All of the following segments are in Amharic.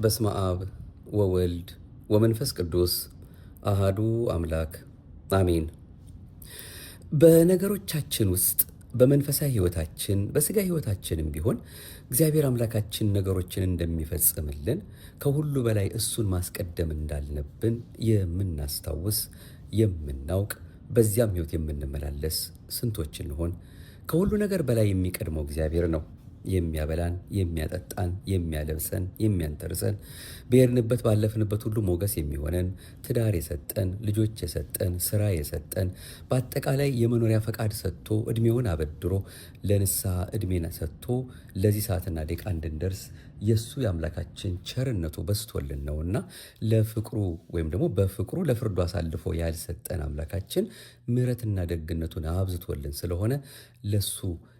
በስመ አብ ወወልድ ወመንፈስ ቅዱስ አሃዱ አምላክ አሜን። በነገሮቻችን ውስጥ በመንፈሳዊ ሕይወታችን በሥጋ ሕይወታችንም ቢሆን እግዚአብሔር አምላካችን ነገሮችን እንደሚፈጽምልን ከሁሉ በላይ እሱን ማስቀደም እንዳለብን የምናስታውስ የምናውቅ በዚያም ሕይወት የምንመላለስ ስንቶች እንሆን? ከሁሉ ነገር በላይ የሚቀድመው እግዚአብሔር ነው። የሚያበላን፣ የሚያጠጣን፣ የሚያለብሰን፣ የሚያንተርሰን፣ በሄድንበት ባለፍንበት ሁሉ ሞገስ የሚሆነን፣ ትዳር የሰጠን፣ ልጆች የሰጠን፣ ስራ የሰጠን፣ በአጠቃላይ የመኖሪያ ፈቃድ ሰጥቶ እድሜውን አበድሮ ለንስሐ እድሜን ሰጥቶ ለዚህ ሰዓትና ደቂቃ እንድንደርስ የእሱ የአምላካችን ቸርነቱ በስቶልን ነውና ለፍቅሩ ወይም ደግሞ በፍቅሩ ለፍርዱ አሳልፎ ያልሰጠን አምላካችን ምሕረትና ደግነቱን አብዝቶልን ስለሆነ ለሱ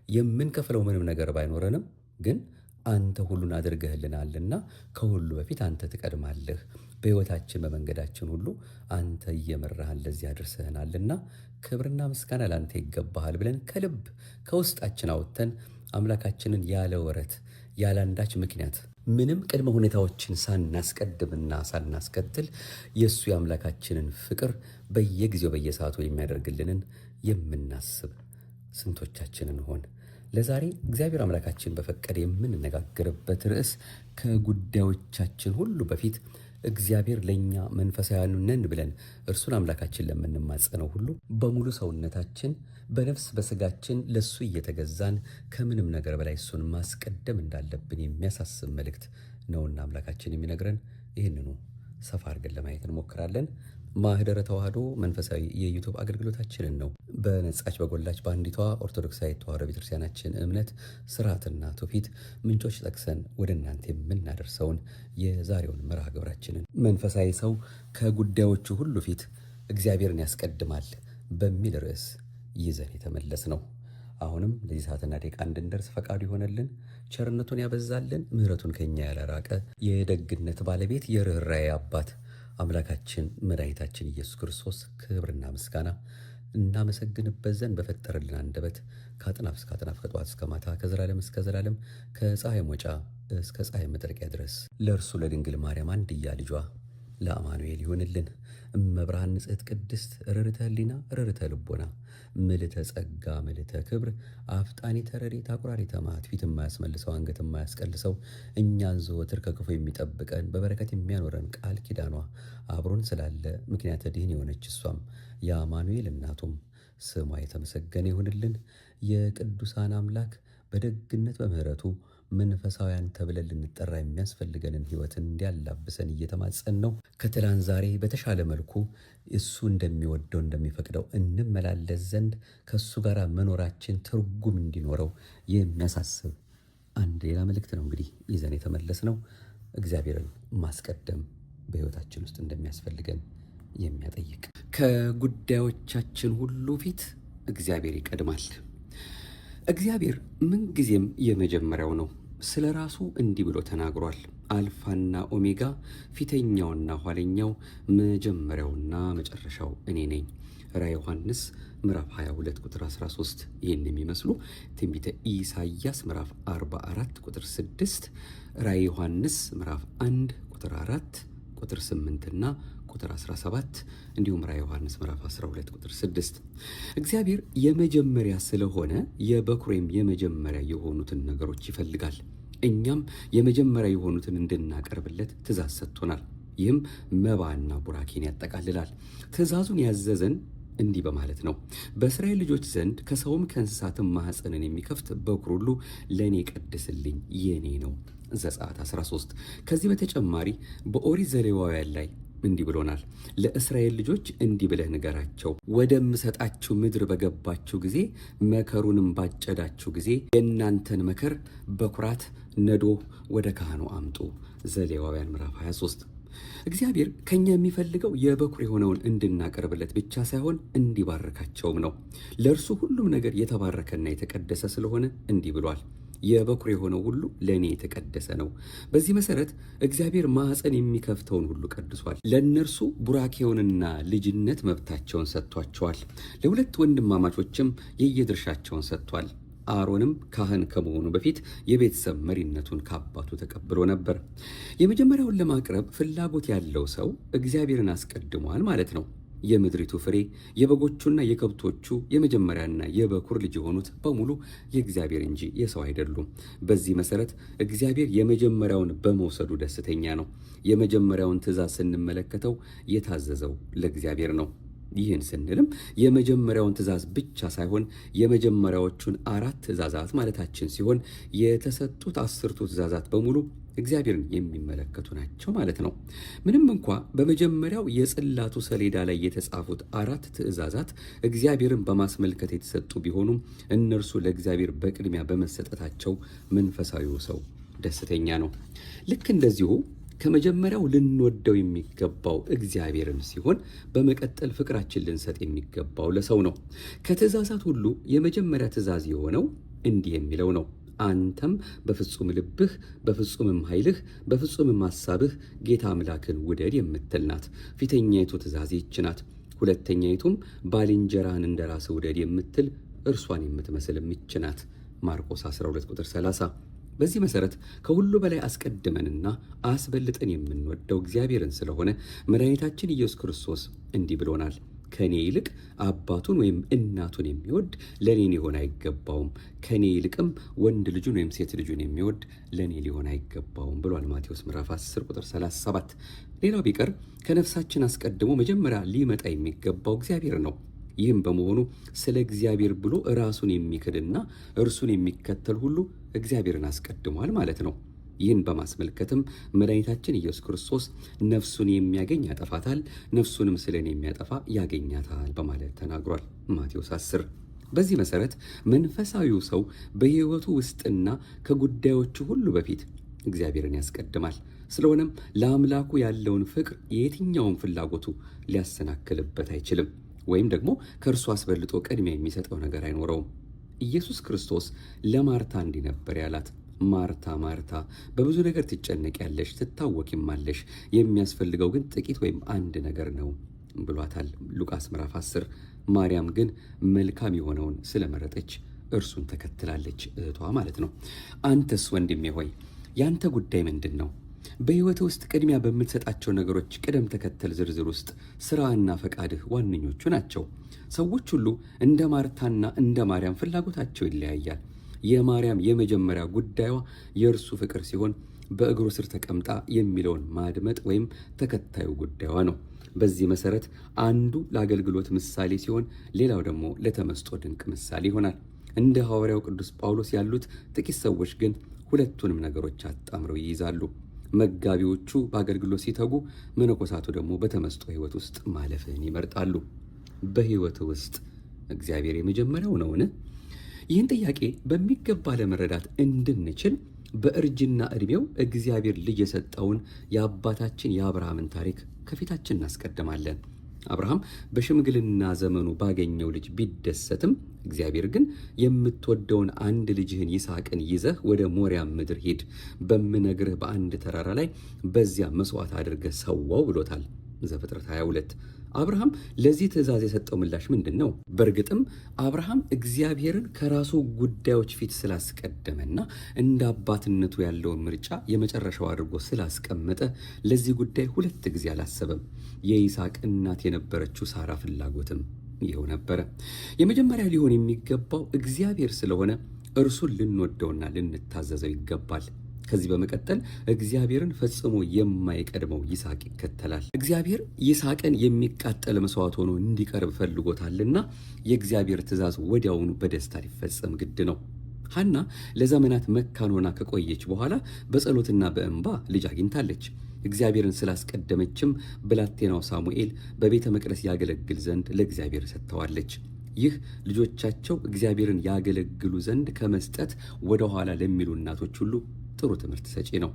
የምንከፍለው ምንም ነገር ባይኖረንም ግን አንተ ሁሉን አድርገህልናልና ከሁሉ በፊት አንተ ትቀድማለህ። በሕይወታችን በመንገዳችን ሁሉ አንተ እየመራህን ለዚህ አድርሰህናልና ክብርና ምስጋና ለአንተ ይገባሃል ብለን ከልብ ከውስጣችን አውጥተን አምላካችንን ያለ ወረት ያለ አንዳች ምክንያት ምንም ቅድመ ሁኔታዎችን ሳናስቀድምና ሳናስከትል የእሱ የአምላካችንን ፍቅር በየጊዜው በየሰዓቱ የሚያደርግልንን የምናስብ ስንቶቻችንን ሆን? ለዛሬ እግዚአብሔር አምላካችን በፈቀደ የምንነጋገርበት ርዕስ ከጉዳዮቻችን ሁሉ በፊት እግዚአብሔር ለእኛ መንፈሳውያን ነን ብለን እርሱን አምላካችን ለምንማጸነው ሁሉ በሙሉ ሰውነታችን በነፍስ በስጋችን ለሱ እየተገዛን ከምንም ነገር በላይ እሱን ማስቀደም እንዳለብን የሚያሳስብ መልእክት ነውና አምላካችን የሚነግረን ይህንኑ ሰፋ አድርገን ለማየት እንሞክራለን። ማህደረ ተዋህዶ መንፈሳዊ የዩቱብ አገልግሎታችንን ነው በነጻች በጎላች በአንዲቷ ኦርቶዶክሳዊ ተዋህዶ ቤተክርስቲያናችን እምነት ስርዓትና ትውፊት ምንጮች ጠቅሰን ወደ እናንተ የምናደርሰውን የዛሬውን መርሃ ግብራችንን መንፈሳዊ ሰው ከጉዳዮቹ ሁሉ ፊት እግዚአብሔርን ያስቀድማል በሚል ርዕስ ይዘን የተመለስ ነው። አሁንም ለዚህ ሰዓትና ደቂቃ እንድንደርስ ፈቃዱ ይሆነልን፣ ቸርነቱን ያበዛልን፣ ምሕረቱን ከኛ ያላራቀ የደግነት ባለቤት የርኅራኄ አባት አምላካችን መድኃኒታችን ኢየሱስ ክርስቶስ ክብርና ምስጋና እናመሰግንበት ዘንድ በፈጠረልን አንደበት ከአጥናፍ እስከ አጥናፍ ከጠዋት እስከ ማታ ከዘላለም እስከ ዘላለም ከፀሐይ መውጫ እስከ ፀሐይ መጥለቂያ ድረስ ለእርሱ ለድንግል ማርያም አንድያ ልጇ ለአማኑኤል ይሆንልን። እመብርሃን ንጽሕት ቅድስት ርርተ ሕሊና ርርተ ልቦና ምልዕተ ጸጋ ምልዕተ ክብር አፍጣኒተ ረድኤት አቁራሪተ መዓት ፊት የማያስመልሰው አንገት የማያስቀልሰው እኛን ዘወትር ከክፉ የሚጠብቀን በበረከት የሚያኖረን ቃል ኪዳኗ አብሮን ስላለ ምክንያተ ድኅን የሆነች እሷም የአማኑኤል እናቱም ስሟ የተመሰገነ ይሁንልን። የቅዱሳን አምላክ በደግነት በምሕረቱ መንፈሳውያን ተብለን ልንጠራ የሚያስፈልገንን ሕይወትን እንዲያላብሰን እየተማጸን ነው። ከትላንት ዛሬ በተሻለ መልኩ እሱ እንደሚወደው እንደሚፈቅደው እንመላለስ ዘንድ ከእሱ ጋር መኖራችን ትርጉም እንዲኖረው የሚያሳስብ አንድ ሌላ መልእክት ነው እንግዲህ ይዘን የተመለስ ነው። እግዚአብሔርን ማስቀደም በሕይወታችን ውስጥ እንደሚያስፈልገን የሚያጠይቅ ከጉዳዮቻችን ሁሉ ፊት እግዚአብሔር ይቀድማል። እግዚአብሔር ምንጊዜም የመጀመሪያው ነው። ስለ ራሱ እንዲህ ብሎ ተናግሯል። አልፋና ኦሜጋ ፊተኛውና ኋለኛው መጀመሪያውና መጨረሻው እኔ ነኝ። ራዕየ ዮሐንስ ምዕራፍ 22 ቁጥር 13 ይህን የሚመስሉ ትንቢተ ኢሳይያስ ምዕራፍ 44 ቁጥር 6 ራዕየ ዮሐንስ ምዕራፍ 1 ቁጥር 4 ቁጥር 8 እና ቁጥር 17 እንዲሁም ራዕየ ዮሐንስ ምዕራፍ 12 ቁጥር 6 እግዚአብሔር የመጀመሪያ ስለሆነ የበኩሬም የመጀመሪያ የሆኑትን ነገሮች ይፈልጋል። እኛም የመጀመሪያ የሆኑትን እንድናቀርብለት ትእዛዝ ሰጥቶናል። ይህም መባና ቡራኬን ያጠቃልላል። ትእዛዙን ያዘዘን እንዲህ በማለት ነው። በእስራኤል ልጆች ዘንድ ከሰውም ከእንስሳትም ማኅፀንን የሚከፍት በኩር ሁሉ ለእኔ ቀድስልኝ የኔ ነው። ዘጸአት 13። ከዚህ በተጨማሪ በኦሪት ዘሌዋውያን ላይ እንዲህ ብሎናል። ለእስራኤል ልጆች እንዲህ ብለህ ንገራቸው፣ ወደምሰጣችሁ ምድር በገባችሁ ጊዜ መከሩንም ባጨዳችሁ ጊዜ የእናንተን መከር በኩራት ነዶ ወደ ካህኑ አምጡ። ዘሌዋውያን ምዕራፍ 23። እግዚአብሔር ከኛ የሚፈልገው የበኩር የሆነውን እንድናቀርብለት ብቻ ሳይሆን እንዲባርካቸውም ነው። ለእርሱ ሁሉም ነገር የተባረከና የተቀደሰ ስለሆነ እንዲህ ብሏል። የበኩር የሆነው ሁሉ ለእኔ የተቀደሰ ነው። በዚህ መሰረት እግዚአብሔር ማኅፀን የሚከፍተውን ሁሉ ቀድሷል። ለእነርሱ ቡራኬውንና ልጅነት መብታቸውን ሰጥቷቸዋል። ለሁለት ወንድማማቾችም የየድርሻቸውን ሰጥቷል። አሮንም ካህን ከመሆኑ በፊት የቤተሰብ መሪነቱን ከአባቱ ተቀብሎ ነበር። የመጀመሪያውን ለማቅረብ ፍላጎት ያለው ሰው እግዚአብሔርን አስቀድሟል ማለት ነው። የምድሪቱ ፍሬ የበጎቹና የከብቶቹ የመጀመሪያና የበኩር ልጅ የሆኑት በሙሉ የእግዚአብሔር እንጂ የሰው አይደሉም። በዚህ መሰረት እግዚአብሔር የመጀመሪያውን በመውሰዱ ደስተኛ ነው። የመጀመሪያውን ትእዛዝ ስንመለከተው የታዘዘው ለእግዚአብሔር ነው። ይህን ስንልም የመጀመሪያውን ትእዛዝ ብቻ ሳይሆን የመጀመሪያዎቹን 4 ትእዛዛት ማለታችን ሲሆን የተሰጡት 10ቱ ትእዛዛት በሙሉ እግዚአብሔርን የሚመለከቱ ናቸው ማለት ነው። ምንም እንኳ በመጀመሪያው የጽላቱ ሰሌዳ ላይ የተጻፉት 4 ትእዛዛት እግዚአብሔርን በማስመልከት የተሰጡ ቢሆኑም እነርሱ ለእግዚአብሔር በቅድሚያ በመሰጠታቸው መንፈሳዊው ሰው ደስተኛ ነው። ልክ እንደዚሁ ከመጀመሪያው ልንወደው የሚገባው እግዚአብሔርን ሲሆን በመቀጠል ፍቅራችን ልንሰጥ የሚገባው ለሰው ነው። ከትእዛዛት ሁሉ የመጀመሪያ ትእዛዝ የሆነው እንዲህ የሚለው ነው፣ አንተም በፍጹም ልብህ፣ በፍጹምም ኃይልህ፣ በፍጹምም ሐሳብህ ጌታ አምላክን ውደድ የምትል ናት። ፊተኛይቱ ትእዛዝ ይህች ናት። ሁለተኛይቱም ባልንጀራህን እንደ ራስህ ውደድ የምትል እርሷን የምትመስልም ይህች ናት። ማርቆስ 12 ቁጥር 30። በዚህ መሰረት ከሁሉ በላይ አስቀድመንና አስበልጠን የምንወደው እግዚአብሔርን ስለሆነ መድኃኒታችን ኢየሱስ ክርስቶስ እንዲህ ብሎናል፣ ከኔ ይልቅ አባቱን ወይም እናቱን የሚወድ ለኔ ሊሆን አይገባውም፣ ከኔ ይልቅም ወንድ ልጁን ወይም ሴት ልጁን የሚወድ ለኔ ሊሆን አይገባውም ብሏል። ማቴዎስ ምዕራፍ 10 ቁጥር 37። ሌላው ቢቀር ከነፍሳችን አስቀድሞ መጀመሪያ ሊመጣ የሚገባው እግዚአብሔር ነው። ይህም በመሆኑ ስለ እግዚአብሔር ብሎ ራሱን የሚክድና እርሱን የሚከተል ሁሉ እግዚአብሔርን አስቀድሟል ማለት ነው። ይህን በማስመልከትም መድኃኒታችን ኢየሱስ ክርስቶስ ነፍሱን የሚያገኝ ያጠፋታል፣ ነፍሱንም ስለ እኔ የሚያጠፋ ያገኛታል በማለት ተናግሯል። ማቴዎስ 10። በዚህ መሰረት መንፈሳዊው ሰው በሕይወቱ ውስጥና ከጉዳዮቹ ሁሉ በፊት እግዚአብሔርን ያስቀድማል። ስለሆነም ለአምላኩ ያለውን ፍቅር የየትኛውን ፍላጎቱ ሊያሰናክልበት አይችልም፣ ወይም ደግሞ ከእርሱ አስበልጦ ቅድሚያ የሚሰጠው ነገር አይኖረውም። ኢየሱስ ክርስቶስ ለማርታ እንዲህ ነበር ያላት፣ ማርታ ማርታ በብዙ ነገር ትጨነቂያለሽ፣ ትታወቂማለሽ፣ የሚያስፈልገው ግን ጥቂት ወይም አንድ ነገር ነው ብሏታል። ሉቃስ ምዕራፍ 10። ማርያም ግን መልካም የሆነውን ስለመረጠች እርሱን ተከትላለች፣ እህቷ ማለት ነው። አንተስ ወንድሜ ሆይ ያንተ ጉዳይ ምንድን ነው? በሕይወት ውስጥ ቅድሚያ በምትሰጣቸው ነገሮች ቅደም ተከተል ዝርዝር ውስጥ ሥራና ፈቃድህ ዋነኞቹ ናቸው። ሰዎች ሁሉ እንደ ማርታና እንደ ማርያም ፍላጎታቸው ይለያያል። የማርያም የመጀመሪያ ጉዳዩዋ የእርሱ ፍቅር ሲሆን በእግሩ ስር ተቀምጣ የሚለውን ማድመጥ ወይም ተከታዩ ጉዳዩዋ ነው። በዚህ መሰረት አንዱ ለአገልግሎት ምሳሌ ሲሆን፣ ሌላው ደግሞ ለተመስጦ ድንቅ ምሳሌ ይሆናል። እንደ ሐዋርያው ቅዱስ ጳውሎስ ያሉት ጥቂት ሰዎች ግን ሁለቱንም ነገሮች አጣምረው ይይዛሉ። መጋቢዎቹ በአገልግሎት ሲተጉ፣ መነኮሳቱ ደግሞ በተመስጦ ሕይወት ውስጥ ማለፍን ይመርጣሉ። በሕይወት ውስጥ እግዚአብሔር የመጀመሪያው ነውን? ይህን ጥያቄ በሚገባ ለመረዳት እንድንችል በእርጅና ዕድሜው እግዚአብሔር ልጅ የሰጠውን የአባታችን የአብርሃምን ታሪክ ከፊታችን እናስቀድማለን። አብርሃም በሽምግልና ዘመኑ ባገኘው ልጅ ቢደሰትም እግዚአብሔር ግን የምትወደውን አንድ ልጅህን ይስሐቅን ይዘህ ወደ ሞሪያ ምድር ሂድ፣ በምነግርህ በአንድ ተራራ ላይ በዚያ መስዋዕት አድርገህ ሰዋው ብሎታል። ዘፍጥረት 22። አብርሃም ለዚህ ትእዛዝ የሰጠው ምላሽ ምንድን ነው? በእርግጥም አብርሃም እግዚአብሔርን ከራሱ ጉዳዮች ፊት ስላስቀደመና እንደ አባትነቱ ያለውን ምርጫ የመጨረሻው አድርጎ ስላስቀመጠ ለዚህ ጉዳይ 2 ጊዜ አላሰበም። የይስሐቅ እናት የነበረችው ሳራ ፍላጎትም ይኸው ነበረ። የመጀመሪያ ሊሆን የሚገባው እግዚአብሔር ስለሆነ እርሱን ልንወደውና ልንታዘዘው ይገባል። ከዚህ በመቀጠል እግዚአብሔርን ፈጽሞ የማይቀድመው ይስሐቅ ይከተላል። እግዚአብሔር ይስሐቅን የሚቃጠል መስዋዕት ሆኖ እንዲቀርብ ፈልጎታልና የእግዚአብሔር ትእዛዝ ወዲያውኑ በደስታ ሊፈጸም ግድ ነው። ሐና ለዘመናት መካን ሆና ከቆየች በኋላ በጸሎትና በእንባ ልጅ አግኝታለች። እግዚአብሔርን ስላስቀደመችም ብላቴናው ሳሙኤል በቤተ መቅደስ ያገለግል ዘንድ ለእግዚአብሔር ሰጥተዋለች። ይህ ልጆቻቸው እግዚአብሔርን ያገለግሉ ዘንድ ከመስጠት ወደ ኋላ ለሚሉ እናቶች ሁሉ ጥሩ ትምህርት ሰጪ ነው።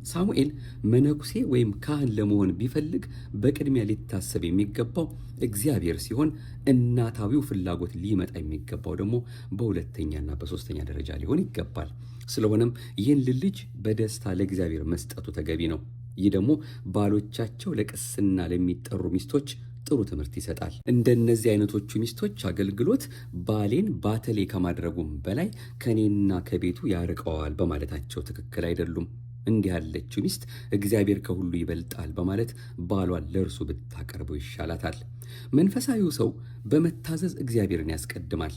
ሳሙኤል መነኩሴ ወይም ካህን ለመሆን ቢፈልግ በቅድሚያ ሊታሰብ የሚገባው እግዚአብሔር ሲሆን፣ እናታዊው ፍላጎት ሊመጣ የሚገባው ደግሞ በሁለተኛና በሶስተኛ ደረጃ ሊሆን ይገባል። ስለሆነም ይህን ልጅ በደስታ ለእግዚአብሔር መስጠቱ ተገቢ ነው። ይህ ደግሞ ባሎቻቸው ለቅስና ለሚጠሩ ሚስቶች ጥሩ ትምህርት ይሰጣል። እንደነዚህ አይነቶቹ ሚስቶች አገልግሎት ባሌን ባተሌ ከማድረጉም በላይ ከኔና ከቤቱ ያርቀዋል በማለታቸው ትክክል አይደሉም። እንዲህ ያለችው ሚስት እግዚአብሔር ከሁሉ ይበልጣል በማለት ባሏን ለእርሱ ብታቀርበው ይሻላታል። መንፈሳዊው ሰው በመታዘዝ እግዚአብሔርን ያስቀድማል።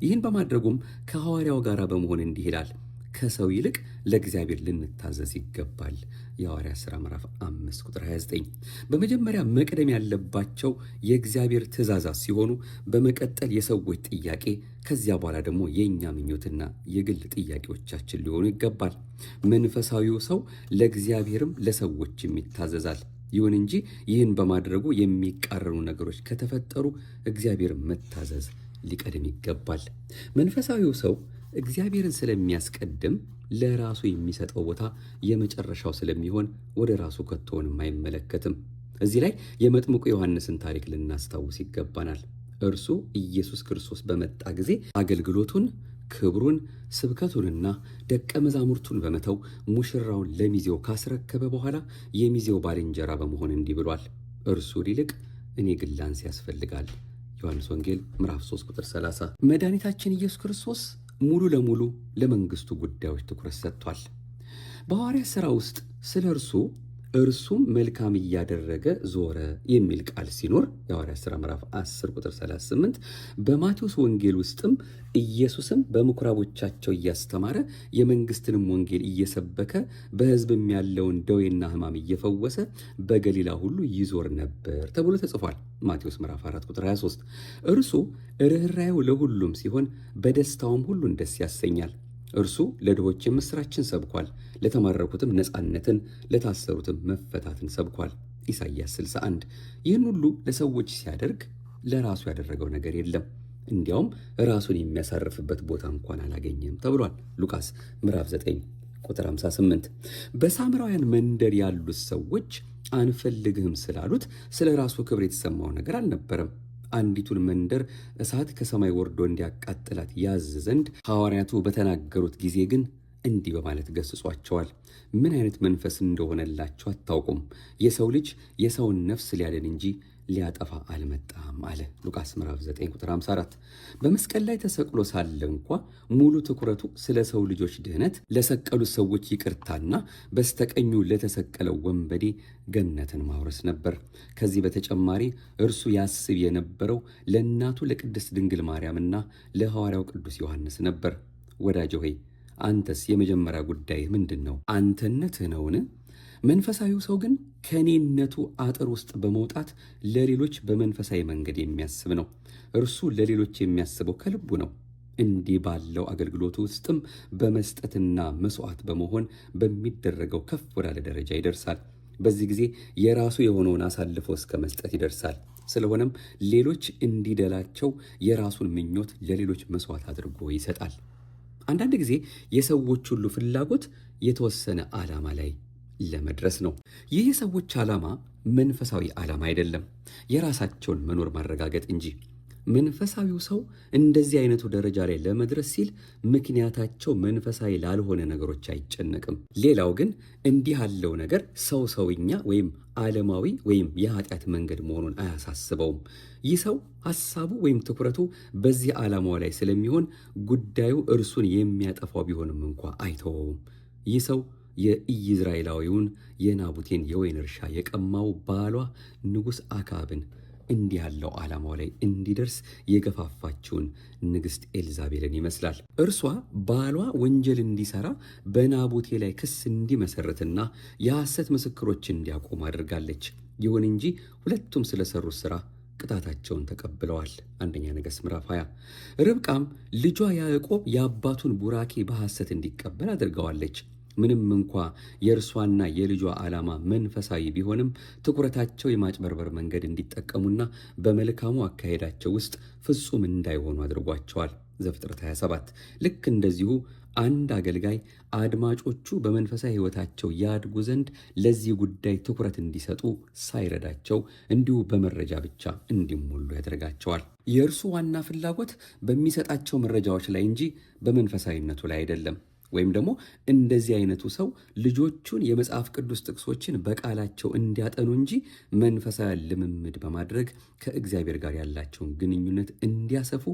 ይህን በማድረጉም ከሐዋርያው ጋር በመሆን እንዲህ ይላል፣ ከሰው ይልቅ ለእግዚአብሔር ልንታዘዝ ይገባል። የሐዋርያት ሥራ ምዕራፍ 5 ቁጥር 29። በመጀመሪያ መቅደም ያለባቸው የእግዚአብሔር ትእዛዛት ሲሆኑ በመቀጠል የሰዎች ጥያቄ፣ ከዚያ በኋላ ደግሞ የእኛ ምኞትና የግል ጥያቄዎቻችን ሊሆኑ ይገባል። መንፈሳዊው ሰው ለእግዚአብሔርም ለሰዎችም ይታዘዛል። ይሁን እንጂ ይህን በማድረጉ የሚቃረኑ ነገሮች ከተፈጠሩ እግዚአብሔር መታዘዝ ሊቀድም ይገባል። መንፈሳዊው ሰው እግዚአብሔርን ስለሚያስቀድም ለራሱ የሚሰጠው ቦታ የመጨረሻው ስለሚሆን ወደ ራሱ ከቶውንም አይመለከትም። እዚህ ላይ የመጥምቁ ዮሐንስን ታሪክ ልናስታውስ ይገባናል። እርሱ ኢየሱስ ክርስቶስ በመጣ ጊዜ አገልግሎቱን፣ ክብሩን፣ ስብከቱንና ደቀ መዛሙርቱን በመተው ሙሽራውን ለሚዜው ካስረከበ በኋላ የሚዜው ባልንጀራ በመሆን እንዲህ ብሏል፣ እርሱ ሊልቅ እኔ ግን ላንስ ያስፈልጋል። ዮሐንስ ወንጌል ምዕራፍ 3 ቁጥር 30። መድኃኒታችን ኢየሱስ ክርስቶስ ሙሉ ለሙሉ ለመንግስቱ ጉዳዮች ትኩረት ሰጥቷል። በሐዋርያት ሥራ ውስጥ ስለ እርሱም መልካም እያደረገ ዞረ የሚል ቃል ሲኖር የሐዋርያት ሥራ ምዕራፍ 10 ቁጥር 38፣ በማቴዎስ ወንጌል ውስጥም ኢየሱስም በምኩራቦቻቸው እያስተማረ የመንግስትንም ወንጌል እየሰበከ በሕዝብም ያለውን ደዌና ሕማም እየፈወሰ በገሊላ ሁሉ ይዞር ነበር ተብሎ ተጽፏል። ማቴዎስ ምዕራፍ 4 ቁጥር 23። እርሱ ርኅራኄው ለሁሉም ሲሆን በደስታውም ሁሉን ደስ ያሰኛል። እርሱ ለድሆች የምሥራችን ሰብኳል፣ ለተማረኩትም ነፃነትን፣ ለታሰሩትም መፈታትን ሰብኳል። ኢሳይያስ 61። ይህን ሁሉ ለሰዎች ሲያደርግ ለራሱ ያደረገው ነገር የለም። እንዲያውም ራሱን የሚያሳርፍበት ቦታ እንኳን አላገኘም ተብሏል። ሉቃስ ምዕራፍ 9 ቁጥር 58። በሳምራውያን መንደር ያሉት ሰዎች አንፈልግህም ስላሉት ስለ ራሱ ክብር የተሰማው ነገር አልነበረም። አንዲቱን መንደር እሳት ከሰማይ ወርዶ እንዲያቃጥላት ያዝ ዘንድ ሐዋርያቱ በተናገሩት ጊዜ ግን እንዲህ በማለት ገስጿቸዋል። ምን አይነት መንፈስ እንደሆነላቸው አታውቁም። የሰው ልጅ የሰውን ነፍስ ሊያድን እንጂ ሊያጠፋ አልመጣም አለ። ሉቃስ ምዕራፍ 9 ቁጥር 54። በመስቀል ላይ ተሰቅሎ ሳለ እንኳ ሙሉ ትኩረቱ ስለ ሰው ልጆች ድህነት፣ ለሰቀሉት ሰዎች ይቅርታና በስተቀኙ ለተሰቀለው ወንበዴ ገነትን ማውረስ ነበር። ከዚህ በተጨማሪ እርሱ ያስብ የነበረው ለእናቱ ለቅድስት ድንግል ማርያምና ለሐዋርያው ቅዱስ ዮሐንስ ነበር። ወዳጄ ሆይ አንተስ የመጀመሪያ ጉዳይህ ምንድን ነው? አንተነትህ ነውን? መንፈሳዊው ሰው ግን ከኔነቱ አጥር ውስጥ በመውጣት ለሌሎች በመንፈሳዊ መንገድ የሚያስብ ነው። እርሱ ለሌሎች የሚያስበው ከልቡ ነው። እንዲህ ባለው አገልግሎቱ ውስጥም በመስጠትና መስዋዕት በመሆን በሚደረገው ከፍ ወዳለ ደረጃ ይደርሳል። በዚህ ጊዜ የራሱ የሆነውን አሳልፎ እስከ መስጠት ይደርሳል። ስለሆነም ሌሎች እንዲደላቸው የራሱን ምኞት ለሌሎች መስዋዕት አድርጎ ይሰጣል። አንዳንድ ጊዜ የሰዎች ሁሉ ፍላጎት የተወሰነ ዓላማ ላይ ለመድረስ ነው። ይህ የሰዎች ዓላማ መንፈሳዊ ዓላማ አይደለም፣ የራሳቸውን መኖር ማረጋገጥ እንጂ። መንፈሳዊው ሰው እንደዚህ አይነቱ ደረጃ ላይ ለመድረስ ሲል ምክንያታቸው መንፈሳዊ ላልሆነ ነገሮች አይጨነቅም። ሌላው ግን እንዲህ ያለው ነገር ሰውኛ ወይም ዓለማዊ ወይም የኃጢአት መንገድ መሆኑን አያሳስበውም። ይህ ሰው ሐሳቡ ወይም ትኩረቱ በዚህ ዓላማው ላይ ስለሚሆን ጉዳዩ እርሱን የሚያጠፋው ቢሆንም እንኳ አይተወውም። ይህ ሰው የኢይዝራኤላዊውን የናቡቴን የወይን እርሻ የቀማው ባሏ ንጉሥ አክዓብን እንዲህ ያለው ዓላማው ላይ እንዲደርስ የገፋፋችውን ንግሥት ኤልዛቤልን ይመስላል። እርሷ ባሏ ወንጀል እንዲሠራ በናቡቴ ላይ ክስ እንዲመሠረትና የሐሰት ምስክሮች እንዲያቆም አድርጋለች። ይሁን እንጂ ሁለቱም ስለሠሩት ሥራ ቅጣታቸውን ተቀብለዋል። አንደኛ ነገሥት ምዕራፍ 20። ርብቃም ልጇ ያዕቆብ የአባቱን ቡራኬ በሐሰት እንዲቀበል አድርገዋለች። ምንም እንኳ የእርሷና የልጇ ዓላማ መንፈሳዊ ቢሆንም ትኩረታቸው የማጭበርበር መንገድ እንዲጠቀሙና በመልካሙ አካሄዳቸው ውስጥ ፍጹም እንዳይሆኑ አድርጓቸዋል። ዘፍጥረት 27። ልክ እንደዚሁ አንድ አገልጋይ አድማጮቹ በመንፈሳዊ ሕይወታቸው ያድጉ ዘንድ ለዚህ ጉዳይ ትኩረት እንዲሰጡ ሳይረዳቸው እንዲሁ በመረጃ ብቻ እንዲሞሉ ያደርጋቸዋል። የእርሱ ዋና ፍላጎት በሚሰጣቸው መረጃዎች ላይ እንጂ በመንፈሳዊነቱ ላይ አይደለም። ወይም ደግሞ እንደዚህ አይነቱ ሰው ልጆቹን የመጽሐፍ ቅዱስ ጥቅሶችን በቃላቸው እንዲያጠኑ እንጂ መንፈሳዊ ልምምድ በማድረግ ከእግዚአብሔር ጋር ያላቸውን ግንኙነት እንዲያሰፉ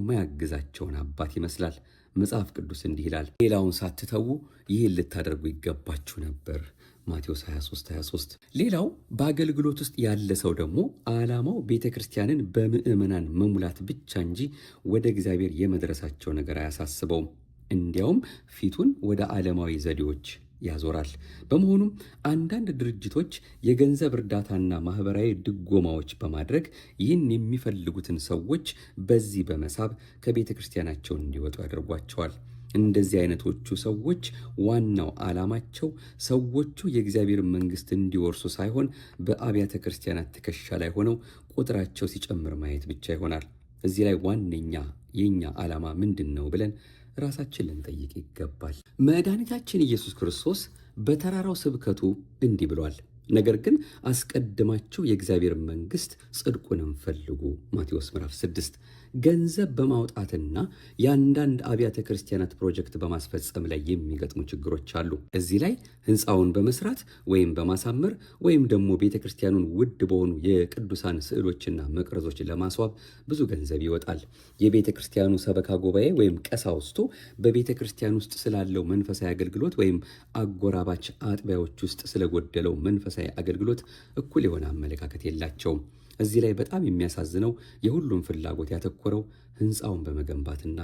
የማያግዛቸውን አባት ይመስላል። መጽሐፍ ቅዱስ እንዲህ ይላል፣ ሌላውን ሳትተዉ ይህን ልታደርጉ ይገባችሁ ነበር። ማቴዎስ 23:23። ሌላው በአገልግሎት ውስጥ ያለ ሰው ደግሞ ዓላማው ቤተ ክርስቲያንን በምዕመናን መሙላት ብቻ እንጂ ወደ እግዚአብሔር የመድረሳቸው ነገር አያሳስበውም። እንዲያውም ፊቱን ወደ ዓለማዊ ዘዴዎች ያዞራል። በመሆኑም አንዳንድ ድርጅቶች የገንዘብ እርዳታና ማህበራዊ ድጎማዎች በማድረግ ይህን የሚፈልጉትን ሰዎች በዚህ በመሳብ ከቤተ ክርስቲያናቸው እንዲወጡ ያደርጓቸዋል። እንደዚህ አይነቶቹ ሰዎች ዋናው ዓላማቸው ሰዎቹ የእግዚአብሔር መንግሥት እንዲወርሱ ሳይሆን በአብያተ ክርስቲያናት ትከሻ ላይ ሆነው ቁጥራቸው ሲጨምር ማየት ብቻ ይሆናል። እዚህ ላይ ዋነኛ የኛ ዓላማ ምንድን ነው ብለን ራሳችን ልንጠይቅ ይገባል። መድኃኒታችን ኢየሱስ ክርስቶስ በተራራው ስብከቱ እንዲህ ብሏል፣ ነገር ግን አስቀድማችሁ የእግዚአብሔር መንግሥት ጽድቁንም ፈልጉ። ማቴዎስ ምዕራፍ 6። ገንዘብ በማውጣትና የአንዳንድ አብያተ ክርስቲያናት ፕሮጀክት በማስፈጸም ላይ የሚገጥሙ ችግሮች አሉ። እዚህ ላይ ሕንፃውን በመስራት ወይም በማሳመር ወይም ደግሞ ቤተ ክርስቲያኑን ውድ በሆኑ የቅዱሳን ስዕሎችና መቅረዞች ለማስዋብ ብዙ ገንዘብ ይወጣል። የቤተ ክርስቲያኑ ሰበካ ጉባኤ ወይም ቀሳውስቱ በቤተ ክርስቲያን ውስጥ ስላለው መንፈሳዊ አገልግሎት ወይም አጎራባች አጥቢያዎች ውስጥ ስለጎደለው መንፈሳዊ አገልግሎት እኩል የሆነ አመለካከት የላቸውም። እዚህ ላይ በጣም የሚያሳዝነው የሁሉም ፍላጎት ያተኮረው ሕንፃውን በመገንባትና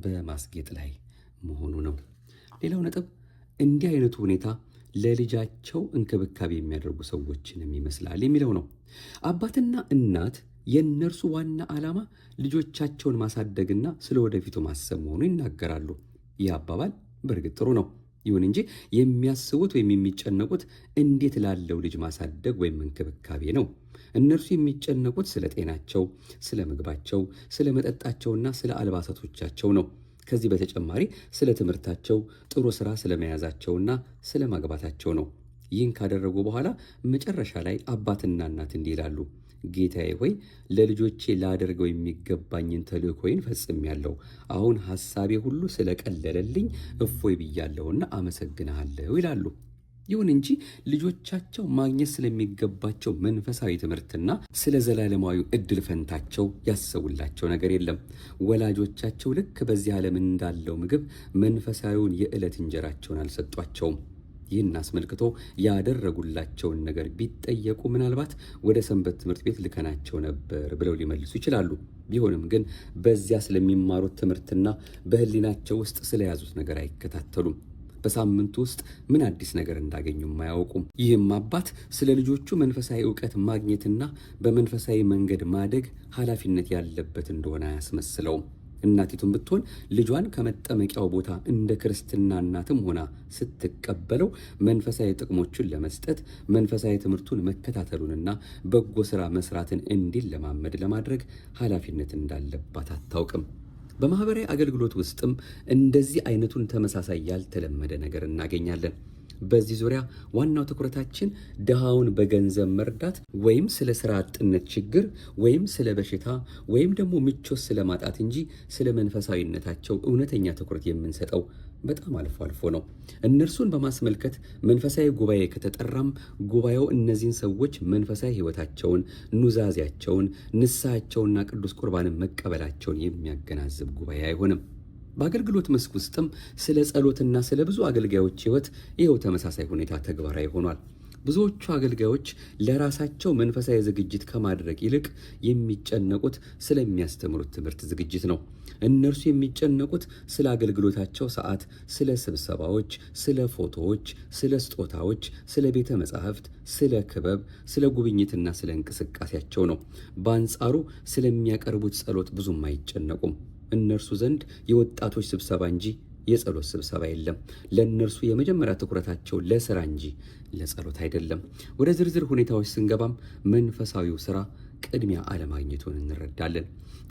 በማስጌጥ ላይ መሆኑ ነው። ሌላው ነጥብ እንዲህ አይነቱ ሁኔታ ለልጃቸው እንክብካቤ የሚያደርጉ ሰዎችንም ይመስላል የሚለው ነው። አባትና እናት የእነርሱ ዋና ዓላማ ልጆቻቸውን ማሳደግና ስለ ወደፊቱ ማሰብ መሆኑ ይናገራሉ። ይህ አባባል በእርግጥ ጥሩ ነው። ይሁን እንጂ የሚያስቡት ወይም የሚጨነቁት እንዴት ላለው ልጅ ማሳደግ ወይም እንክብካቤ ነው። እነርሱ የሚጨነቁት ስለ ጤናቸው፣ ስለ ምግባቸው፣ ስለ መጠጣቸውና ስለ አልባሳቶቻቸው ነው። ከዚህ በተጨማሪ ስለ ትምህርታቸው፣ ጥሩ ሥራ ስለመያዛቸውና ስለ ማግባታቸው ነው። ይህን ካደረጉ በኋላ መጨረሻ ላይ አባትና እናት እንዲህ ይላሉ፣ ጌታዬ ሆይ ለልጆቼ ላደርገው የሚገባኝን ተልእኮዬን ፈጽሜያለሁ። አሁን ሐሳቤ ሁሉ ስለቀለለልኝ እፎይ ብያለሁና አመሰግንሃለሁ ይላሉ። ይሁን እንጂ ልጆቻቸው ማግኘት ስለሚገባቸው መንፈሳዊ ትምህርትና ስለ ዘላለማዊ ዕድል ፈንታቸው ያሰቡላቸው ነገር የለም። ወላጆቻቸው ልክ በዚህ ዓለም እንዳለው ምግብ መንፈሳዊውን የዕለት እንጀራቸውን አልሰጧቸውም። ይህን አስመልክቶ ያደረጉላቸውን ነገር ቢጠየቁ ምናልባት ወደ ሰንበት ትምህርት ቤት ልከናቸው ነበር ብለው ሊመልሱ ይችላሉ። ቢሆንም ግን በዚያ ስለሚማሩት ትምህርትና በሕሊናቸው ውስጥ ስለያዙት ነገር አይከታተሉም። በሳምንቱ ውስጥ ምን አዲስ ነገር እንዳገኙም አያውቁም። ይህም አባት ስለ ልጆቹ መንፈሳዊ ዕውቀት ማግኘትና በመንፈሳዊ መንገድ ማደግ ኃላፊነት ያለበት እንደሆነ አያስመስለውም። እናቲቱም ብትሆን ልጇን ከመጠመቂያው ቦታ እንደ ክርስትና እናትም ሆና ስትቀበለው መንፈሳዊ ጥቅሞቹን ለመስጠት መንፈሳዊ ትምህርቱን መከታተሉንና በጎ ሥራ መስራትን እንዲለማመድ ለማድረግ ኃላፊነት እንዳለባት አታውቅም። በማህበራዊ አገልግሎት ውስጥም እንደዚህ አይነቱን ተመሳሳይ ያልተለመደ ነገር እናገኛለን። በዚህ ዙሪያ ዋናው ትኩረታችን ድሃውን በገንዘብ መርዳት ወይም ስለ ስራ አጥነት ችግር ወይም ስለ በሽታ ወይም ደግሞ ምቾት ስለማጣት እንጂ ስለ መንፈሳዊነታቸው እውነተኛ ትኩረት የምንሰጠው በጣም አልፎ አልፎ ነው። እነርሱን በማስመልከት መንፈሳዊ ጉባኤ ከተጠራም ጉባኤው እነዚህን ሰዎች መንፈሳዊ ሕይወታቸውን፣ ኑዛዜያቸውን፣ ንስሐቸውንና ቅዱስ ቁርባንን መቀበላቸውን የሚያገናዝብ ጉባኤ አይሆንም። በአገልግሎት መስክ ውስጥም ስለ ጸሎትና ስለ ብዙ አገልጋዮች ሕይወት ይኸው ተመሳሳይ ሁኔታ ተግባራዊ ሆኗል። ብዙዎቹ አገልጋዮች ለራሳቸው መንፈሳዊ ዝግጅት ከማድረግ ይልቅ የሚጨነቁት ስለሚያስተምሩት ትምህርት ዝግጅት ነው። እነርሱ የሚጨነቁት ስለ አገልግሎታቸው ሰዓት፣ ስለ ስብሰባዎች፣ ስለ ፎቶዎች፣ ስለ ስጦታዎች፣ ስለ ቤተ መጻሕፍት፣ ስለ ክበብ፣ ስለ ጉብኝትና ስለ እንቅስቃሴያቸው ነው። በአንጻሩ ስለሚያቀርቡት ጸሎት ብዙም አይጨነቁም። እነርሱ ዘንድ የወጣቶች ስብሰባ እንጂ የጸሎት ስብሰባ የለም። ለእነርሱ የመጀመሪያ ትኩረታቸው ለስራ እንጂ ለጸሎት አይደለም። ወደ ዝርዝር ሁኔታዎች ስንገባም መንፈሳዊው ስራ ቅድሚያ አለማግኘቱን እንረዳለን።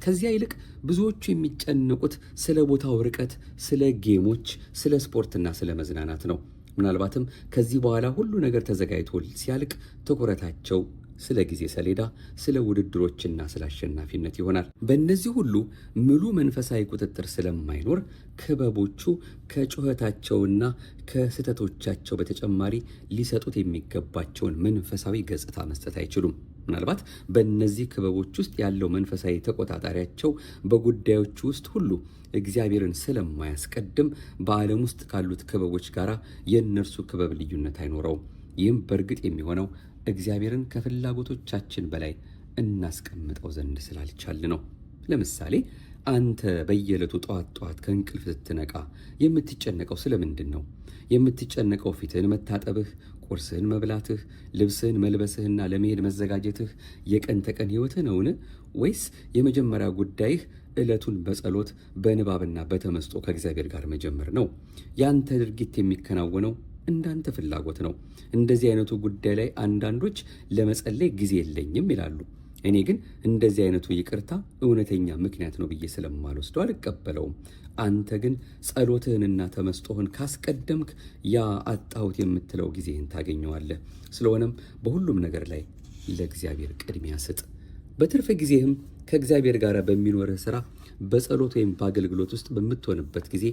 ከዚያ ይልቅ ብዙዎቹ የሚጨነቁት ስለ ቦታው ርቀት፣ ስለ ጌሞች፣ ስለ ስፖርትና ስለ መዝናናት ነው። ምናልባትም ከዚህ በኋላ ሁሉ ነገር ተዘጋጅቶ ሲያልቅ ትኩረታቸው ስለ ጊዜ ሰሌዳ፣ ስለ ውድድሮችና ስለ አሸናፊነት ይሆናል። በእነዚህ ሁሉ ሙሉ መንፈሳዊ ቁጥጥር ስለማይኖር ክበቦቹ ከጩኸታቸውና ከስህተቶቻቸው በተጨማሪ ሊሰጡት የሚገባቸውን መንፈሳዊ ገጽታ መስጠት አይችሉም። ምናልባት በእነዚህ ክበቦች ውስጥ ያለው መንፈሳዊ ተቆጣጣሪያቸው በጉዳዮቹ ውስጥ ሁሉ እግዚአብሔርን ስለማያስቀድም በዓለም ውስጥ ካሉት ክበቦች ጋር የእነርሱ ክበብ ልዩነት አይኖረውም። ይህም በእርግጥ የሚሆነው እግዚአብሔርን ከፍላጎቶቻችን በላይ እናስቀምጠው ዘንድ ስላልቻል ነው። ለምሳሌ አንተ በየዕለቱ ጠዋት ጠዋት ከእንቅልፍ ስትነቃ የምትጨነቀው ስለምንድን ነው? የምትጨነቀው ፊትህን መታጠብህ፣ ቁርስህን መብላትህ፣ ልብስህን መልበስህና ለመሄድ መዘጋጀትህ የቀን ተቀን ሕይወትህ ነውን? ወይስ የመጀመሪያ ጉዳይህ ዕለቱን በጸሎት በንባብና በተመስጦ ከእግዚአብሔር ጋር መጀመር ነው? ያንተ ድርጊት የሚከናወነው እንዳንተ ፍላጎት ነው። እንደዚህ አይነቱ ጉዳይ ላይ አንዳንዶች ለመጸለይ ጊዜ የለኝም ይላሉ። እኔ ግን እንደዚህ አይነቱ ይቅርታ እውነተኛ ምክንያት ነው ብዬ ስለማልወስደው አልቀበለውም። አንተ ግን ጸሎትህንና ተመስጦህን ካስቀደምክ ያ አጣሁት የምትለው ጊዜህን ታገኘዋለህ። ስለሆነም በሁሉም ነገር ላይ ለእግዚአብሔር ቅድሚያ ስጥ። በትርፍ ጊዜህም ከእግዚአብሔር ጋር በሚኖርህ ሥራ፣ በጸሎት ወይም በአገልግሎት ውስጥ በምትሆንበት ጊዜ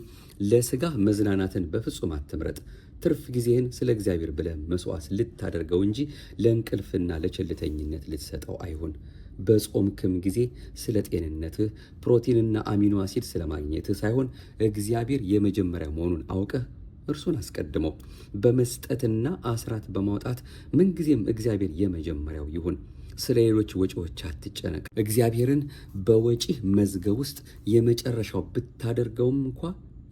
ለሥጋህ መዝናናትን በፍጹም አትምረጥ። ትርፍ ጊዜህን ስለ እግዚአብሔር ብለህ መስዋዕት ልታደርገው እንጂ ለእንቅልፍና ለቸልተኝነት ልትሰጠው አይሁን። በጾምክም ጊዜ ስለ ጤንነትህ፣ ፕሮቲንና አሚኖ አሲድ ስለማግኘትህ ሳይሆን እግዚአብሔር የመጀመሪያ መሆኑን አውቀህ እርሱን አስቀድመው። በመስጠትና አስራት በማውጣት ምንጊዜም እግዚአብሔር የመጀመሪያው ይሁን። ስለ ሌሎች ወጪዎች አትጨነቅ። እግዚአብሔርን በወጪህ መዝገብ ውስጥ የመጨረሻው ብታደርገውም እንኳ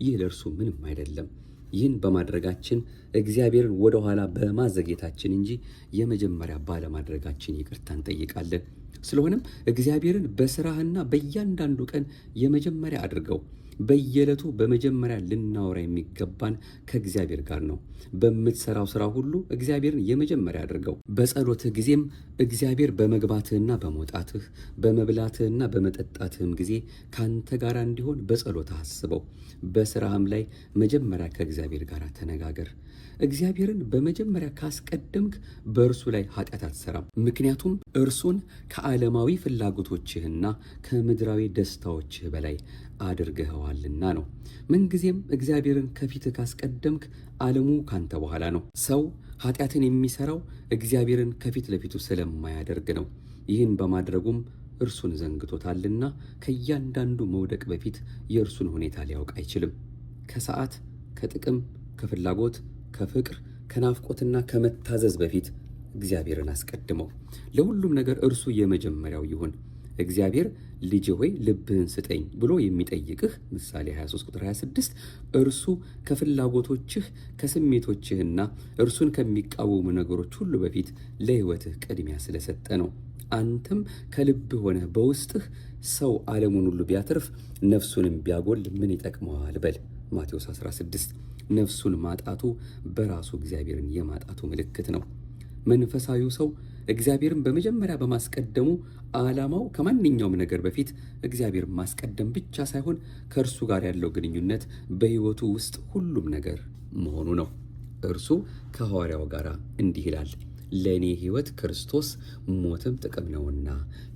ይህ ለእርሱ ምንም አይደለም። ይህን በማድረጋችን እግዚአብሔርን ወደ ኋላ በማዘግየታችን እንጂ የመጀመሪያ ባለማድረጋችን ይቅርታ እንጠይቃለን። ስለሆነም እግዚአብሔርን በሥራህና በእያንዳንዱ ቀን የመጀመሪያ አድርገው። በየዕለቱ በመጀመሪያ ልናወራ የሚገባን ከእግዚአብሔር ጋር ነው። በምትሰራው ሥራ ሁሉ እግዚአብሔርን የመጀመሪያ አድርገው። በጸሎትህ ጊዜም እግዚአብሔር በመግባትህና በመውጣትህ በመብላትህና በመጠጣትህም ጊዜ ካንተ ጋር እንዲሆን በጸሎትህ አስበው። በሥራህም ላይ መጀመሪያ ከእግዚአብሔር ጋር ተነጋገር። እግዚአብሔርን በመጀመሪያ ካስቀደምክ በእርሱ ላይ ኃጢአት አትሠራም። ምክንያቱም እርሱን ከዓለማዊ ፍላጎቶችህና ከምድራዊ ደስታዎችህ በላይ አድርገኸዋልና ነው። ምንጊዜም እግዚአብሔርን ከፊትህ ካስቀደምክ ዓለሙ ካንተ በኋላ ነው። ሰው ኃጢአትን የሚሠራው እግዚአብሔርን ከፊት ለፊቱ ስለማያደርግ ነው። ይህን በማድረጉም እርሱን ዘንግቶታልና ከእያንዳንዱ መውደቅ በፊት የእርሱን ሁኔታ ሊያውቅ አይችልም። ከሰዓት፣ ከጥቅም፣ ከፍላጎት፣ ከፍቅር፣ ከናፍቆትና ከመታዘዝ በፊት እግዚአብሔርን አስቀድመው። ለሁሉም ነገር እርሱ የመጀመሪያው ይሁን። እግዚአብሔር ልጅ ሆይ ልብህን ስጠኝ ብሎ የሚጠይቅህ ምሳሌ 23 ቁጥር 26 እርሱ ከፍላጎቶችህ ከስሜቶችህና እርሱን ከሚቃወሙ ነገሮች ሁሉ በፊት ለሕይወትህ ቅድሚያ ስለሰጠ ነው። አንተም ከልብህ ሆነህ በውስጥህ ሰው ዓለሙን ሁሉ ቢያተርፍ ነፍሱንም ቢያጎል ምን ይጠቅመዋል በል። ማቴዎስ 16 ነፍሱን ማጣቱ በራሱ እግዚአብሔርን የማጣቱ ምልክት ነው። መንፈሳዊው ሰው እግዚአብሔርን በመጀመሪያ በማስቀደሙ ዓላማው ከማንኛውም ነገር በፊት እግዚአብሔርን ማስቀደም ብቻ ሳይሆን ከእርሱ ጋር ያለው ግንኙነት በሕይወቱ ውስጥ ሁሉም ነገር መሆኑ ነው። እርሱ ከሐዋርያው ጋር እንዲህ ይላል፣ ለእኔ ሕይወት ክርስቶስ ሞትም ጥቅም ነውና።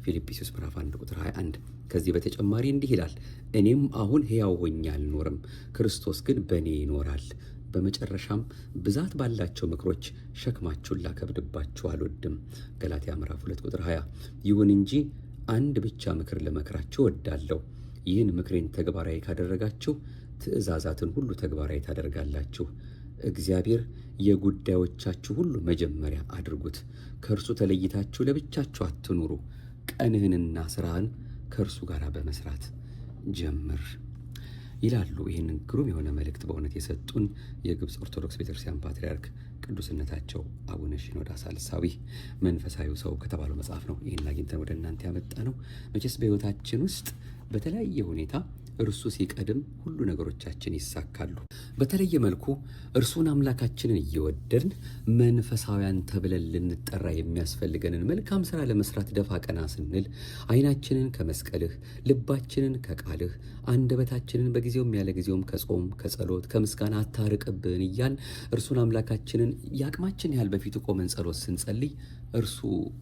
ፊልጵስዩስ ምዕራፍ 1 ቁጥር 21። ከዚህ በተጨማሪ እንዲህ ይላል፣ እኔም አሁን ሕያው ሆኜ አልኖርም፣ ክርስቶስ ግን በእኔ ይኖራል። በመጨረሻም ብዛት ባላቸው ምክሮች ሸክማችሁን ላከብድባችሁ አልወድም። ገላትያ ምዕራፍ 2 ቁጥር 20። ይሁን እንጂ አንድ ብቻ ምክር ልመክራችሁ እወዳለሁ። ይህን ምክሬን ተግባራዊ ካደረጋችሁ ትእዛዛትን ሁሉ ተግባራዊ ታደርጋላችሁ። እግዚአብሔር የጉዳዮቻችሁ ሁሉ መጀመሪያ አድርጉት። ከእርሱ ተለይታችሁ ለብቻችሁ አትኑሩ። ቀንህንና ስራህን ከእርሱ ጋር በመስራት ጀምር ይላሉ። ይህንን ግሩም የሆነ መልእክት በእውነት የሰጡን የግብፅ ኦርቶዶክስ ቤተክርስቲያን ፓትርያርክ ቅዱስነታቸው አቡነ ሺኖዳ ሳልሳዊ መንፈሳዊ ሰው ከተባለው መጽሐፍ ነው ይህን አግኝተን ወደ እናንተ ያመጣ ነው። መቼስ በሕይወታችን ውስጥ በተለያየ ሁኔታ እርሱ ሲቀድም ሁሉ ነገሮቻችን ይሳካሉ። በተለየ መልኩ እርሱን አምላካችንን እየወደድን መንፈሳውያን ተብለን ልንጠራ የሚያስፈልገንን መልካም ሥራ ለመስራት ደፋ ቀና ስንል ዓይናችንን ከመስቀልህ፣ ልባችንን ከቃልህ፣ አንደበታችንን በጊዜውም ያለ ጊዜውም ከጾም ከጸሎት ከምስጋና አታርቅብን እያል እርሱን አምላካችንን የአቅማችን ያህል በፊቱ ቆመን ጸሎት ስንጸልይ እርሱ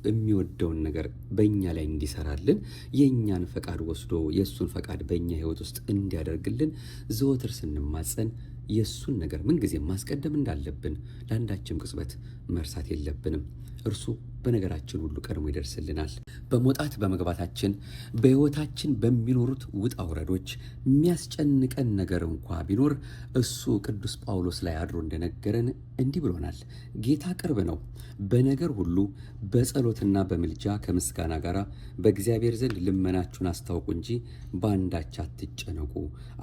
የሚወደውን ነገር በእኛ ላይ እንዲሰራልን የእኛን ፈቃድ ወስዶ የእሱን ፈቃድ በእኛ ሕይወት ውስጥ እንዲያደርግልን ዘወትር ስንማጸን የእሱን ነገር ምንጊዜም ማስቀደም እንዳለብን ለአንዳችም ቅጽበት መርሳት የለብንም። እርሱ በነገራችን ሁሉ ቀድሞ ይደርስልናል። በመውጣት በመግባታችን በሕይወታችን በሚኖሩት ውጣ ውረዶች የሚያስጨንቀን ነገር እንኳ ቢኖር እሱ ቅዱስ ጳውሎስ ላይ አድሮ እንደነገረን እንዲህ ብሎናል። ጌታ ቅርብ ነው። በነገር ሁሉ በጸሎትና በምልጃ ከምስጋና ጋር በእግዚአብሔር ዘንድ ልመናችሁን አስታውቁ እንጂ በአንዳች አትጨነቁ።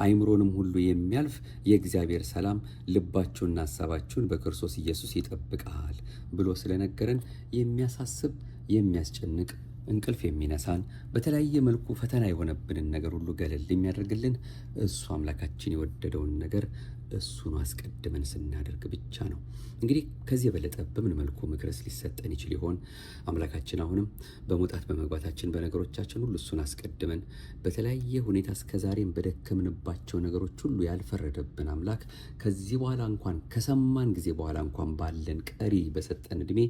አይምሮንም ሁሉ የሚያልፍ የእግዚአብሔር ሰላም ልባችሁንና ሐሳባችሁን በክርስቶስ ኢየሱስ ይጠብቃል ብሎ ስለነገረን የሚያሳስብ የሚያስጨንቅ እንቅልፍ የሚነሳን በተለያየ መልኩ ፈተና የሆነብንን ነገር ሁሉ ገለል የሚያደርግልን እሱ አምላካችን የወደደውን ነገር እሱን አስቀድመን ስናደርግ ብቻ ነው። እንግዲህ ከዚህ የበለጠ በምን መልኩ ምክርስ ሊሰጠን ይችል ይሆን? አምላካችን አሁንም በመውጣት በመግባታችን በነገሮቻችን ሁሉ እሱን አስቀድመን በተለያየ ሁኔታ እስከዛሬም በደከምንባቸው ነገሮች ሁሉ ያልፈረደብን አምላክ ከዚህ በኋላ እንኳን ከሰማን ጊዜ በኋላ እንኳን ባለን ቀሪ በሰጠን ዕድሜ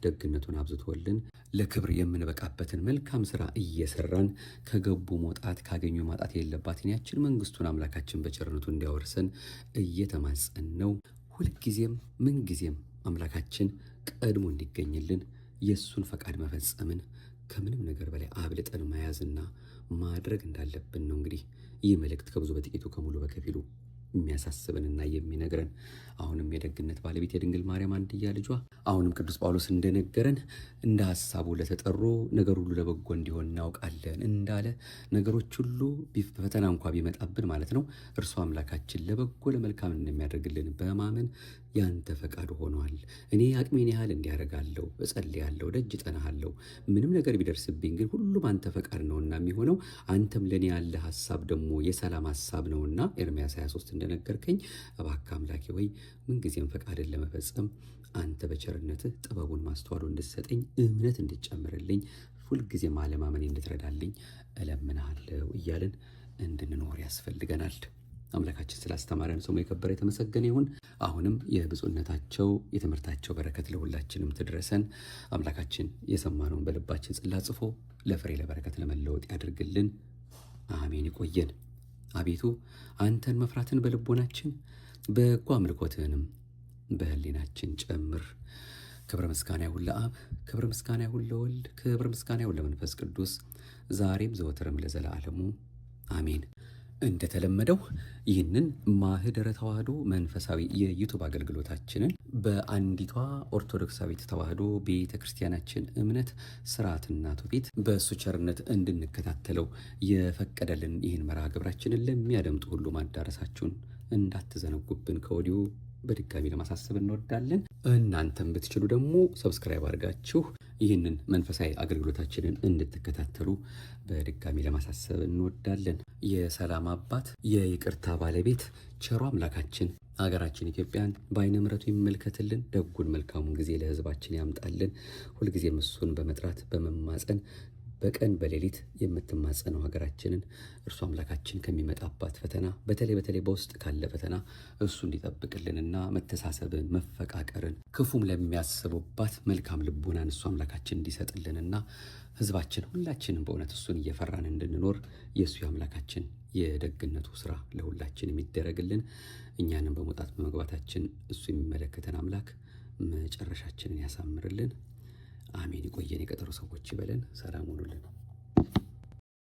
ደግነቱን አብዝቶልን ለክብር የምንበቃበትን መልካም ሥራ እየሰራን ከገቡ መውጣት ካገኙ ማጣት የለባትን ያችን መንግስቱን አምላካችን በቸርነቱ እንዲያወርሰን እየተማጸን ነው። ሁልጊዜም ምንጊዜም አምላካችን ቀድሞ እንዲገኝልን የእሱን ፈቃድ መፈጸምን ከምንም ነገር በላይ አብልጠን መያዝና ማድረግ እንዳለብን ነው። እንግዲህ ይህ መልእክት ከብዙ በጥቂቱ ከሙሉ በከፊሉ የሚያሳስበንና የሚነግረን አሁንም የደግነት ባለቤት የድንግል ማርያም አንድያ ልጇ አሁንም ቅዱስ ጳውሎስ እንደነገረን እንደ ሐሳቡ ለተጠሩ ነገር ሁሉ ለበጎ እንዲሆን እናውቃለን እንዳለ ነገሮች ሁሉ ፈተና እንኳ ቢመጣብን ማለት ነው እርሱ አምላካችን ለበጎ ለመልካም እንደሚያደርግልን በማመን ያንተ ፈቃድ ሆኗል። እኔ አቅሜን ያህል እንዲያደርጋለሁ እጸልያለሁ፣ ደጅ ጠናሃለሁ። ምንም ነገር ቢደርስብኝ ግን ሁሉም አንተ ፈቃድ ነውና የሚሆነው አንተም ለእኔ ያለ ሐሳብ ደግሞ የሰላም ሐሳብ ነውና ኤርምያስ 23 እንደነገርከኝ እባክህ አምላኬ ወይ ምንጊዜም ፈቃድን ለመፈጸም አንተ በቸርነትህ ጥበቡን ማስተዋሉ እንድትሰጠኝ እምነት እንድትጨምርልኝ ሁልጊዜም አለማመኔ እንድትረዳልኝ እለምንሃለሁ እያልን እንድንኖር ያስፈልገናል። አምላካችን ስላስተማረን ስሙ የከበረ የተመሰገነ ይሁን። አሁንም የብፁዕነታቸው የትምህርታቸው በረከት ለሁላችንም ትድረሰን። አምላካችን የሰማነውን በልባችን ጽላት ጽፎ ለፍሬ ለበረከት ለመለወጥ ያድርግልን። አሜን። ይቆየን። አቤቱ አንተን መፍራትን በልቦናችን በጎ አምልኮትህንም በህሊናችን ጨምር። ክብረ ምስጋና ይሁን ለአብ፣ ክብረ ምስጋና ይሁን ለወልድ፣ ክብረ ምስጋና ይሁን ለመንፈስ ቅዱስ ዛሬም ዘወትርም ለዘላለሙ አሜን። እንደተለመደው ይህንን ማህደረ ተዋህዶ መንፈሳዊ የዩቱብ አገልግሎታችንን በአንዲቷ ኦርቶዶክሳዊት ተዋህዶ ቤተ ክርስቲያናችን እምነት ስርዓትና ትውፊት በእሱ ቸርነት እንድንከታተለው የፈቀደልን ይህን መርሃ ግብራችንን ለሚያደምጡ ሁሉ ማዳረሳችሁን እንዳትዘነጉብን ከወዲሁ በድጋሚ ለማሳሰብ እንወዳለን። እናንተም ብትችሉ ደግሞ ሰብስክራይብ አድርጋችሁ ይህንን መንፈሳዊ አገልግሎታችንን እንድትከታተሉ በድጋሚ ለማሳሰብ እንወዳለን። የሰላም አባት የይቅርታ ባለቤት ቸሩ አምላካችን ሀገራችን ኢትዮጵያን በዓይነ ምሕረቱ ይመልከትልን። ደጉን መልካሙን ጊዜ ለሕዝባችን ያምጣልን። ሁልጊዜም እሱን በመጥራት በመማፀን በቀን በሌሊት የምትማጸነው ሀገራችንን እርሱ አምላካችን ከሚመጣባት ፈተና በተለይ በውስጥ ካለ ፈተና እሱ እንዲጠብቅልንና መተሳሰብን፣ መፈቃቀርን ክፉም ለሚያስቡባት መልካም ልቡናን እሱ አምላካችን እንዲሰጥልንና ህዝባችን ሁላችንም በእውነት እሱን እየፈራን እንድንኖር የእሱ የአምላካችን የደግነቱ ስራ ለሁላችን የሚደረግልን እኛንም በመውጣት በመግባታችን እሱ የሚመለከተን አምላክ መጨረሻችንን ያሳምርልን። አሜን። ይቆየን። የቀጠሮ ሰዎች ይበለን። ሰላም ሁኑልን።